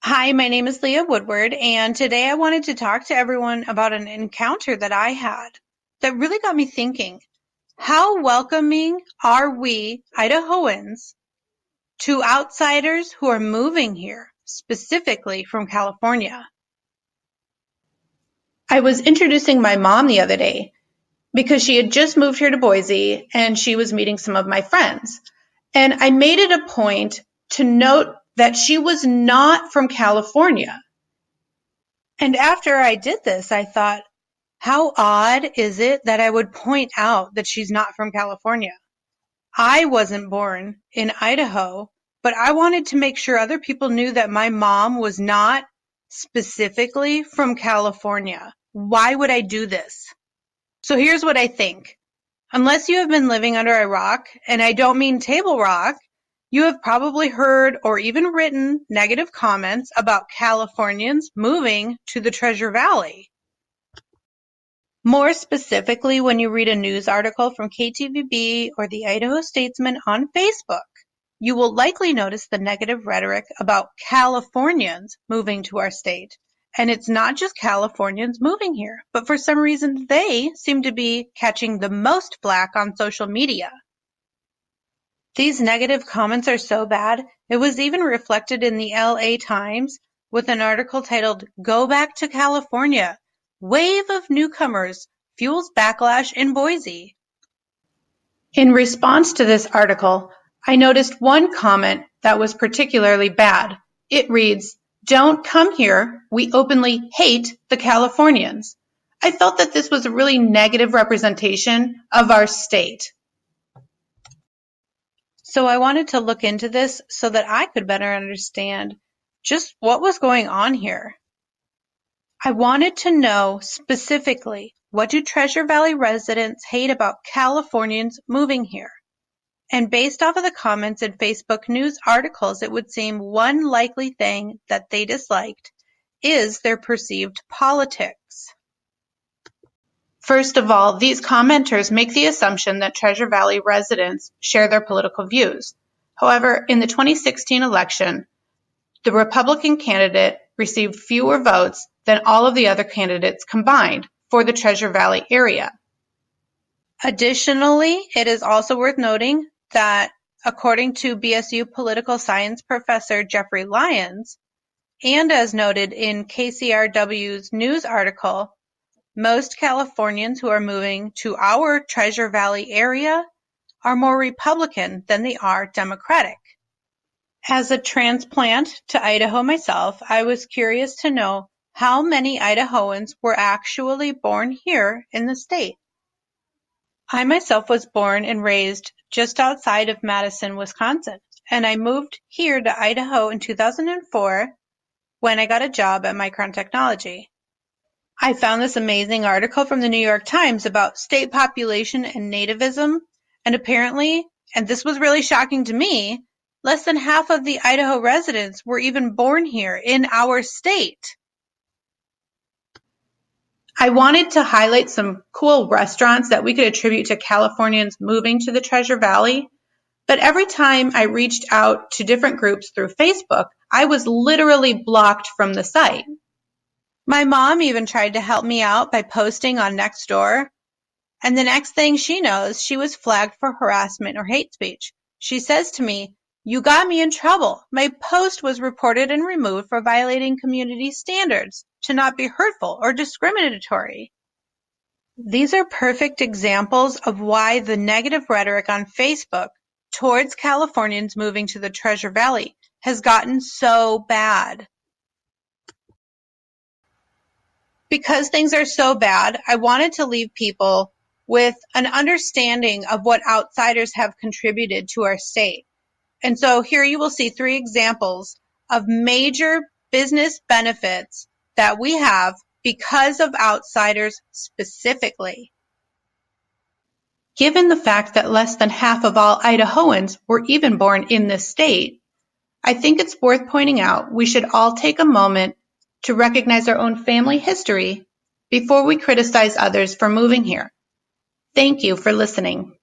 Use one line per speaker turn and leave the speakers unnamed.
Hi, my name is Leah Woodward, and today I wanted to talk to everyone about an encounter that I had that really got me thinking. How welcoming are we, Idahoans, to outsiders who are moving here, specifically from California? I was introducing my mom the other day because she had just moved here to Boise and she was meeting some of my friends. And I made it a point to note that she was not from California. And after I did this, I thought, how odd is it that I would point out that she's not from California? I wasn't born in Idaho, but I wanted to make sure other people knew that my mom was not specifically from California. Why would I do this? So here's what I think. Unless you have been living under a rock, and I don't mean table rock, you have probably heard or even written negative comments about Californians moving to the Treasure Valley. More specifically, when you read a news article from KTVB or the Idaho Statesman on Facebook, you will likely notice the negative rhetoric about Californians moving to our state. And it's not just Californians moving here, but for some reason they seem to be catching the most flack on social media. These negative comments are so bad, it was even reflected in the LA Times with an article titled, "Go Back to California. Wave of Newcomers Fuels Backlash in Boise." In response to this article, I noticed one comment that was particularly bad. It reads, "Don't come here. We openly hate the Californians." I felt that this was a really negative representation of our state. So I wanted to look into this so that I could better understand just what was going on here. I wanted to know specifically, what do Treasure Valley residents hate about Californians moving here? And based off of the comments in Facebook news articles, it would seem one likely thing that they disliked is their perceived politics. First of all, these commenters make the assumption that Treasure Valley residents share their political views. However, in the 2016 election, the Republican candidate received fewer votes than all of the other candidates combined for the Treasure Valley area. Additionally, it is also worth noting that according to BSU political science professor Jeffrey Lyons, and as noted in KCRW's news article, most Californians who are moving to our Treasure Valley area are more Republican than they are Democratic. As a transplant to Idaho myself, I was curious to know how many Idahoans were actually born here in the state. I myself was born and raised just outside of Madison, Wisconsin, and I moved here to Idaho in 2004 when I got a job at Micron Technology. I found this amazing article from the New York Times about state population and nativism, and apparently, and this was really shocking to me, less than half of the Idaho residents were even born here in our state. I wanted to highlight some cool restaurants that we could attribute to Californians moving to the Treasure Valley, but every time I reached out to different groups through Facebook, I was literally blocked from the site. My mom even tried to help me out by posting on Nextdoor, and the next thing she knows, she was flagged for harassment or hate speech. She says to me, "You got me in trouble. My post was reported and removed for violating community standards, to not be hurtful or discriminatory." These are perfect examples of why the negative rhetoric on Facebook towards Californians moving to the Treasure Valley has gotten so bad. Because things are so bad, I wanted to leave people with an understanding of what outsiders have contributed to our state. And so here you will see 3 examples of major business benefits that we have because of outsiders specifically. Given the fact that less than half of all Idahoans were even born in this state, I think it's worth pointing out we should all take a moment to recognize our own family history before we criticize others for moving here. Thank you for listening.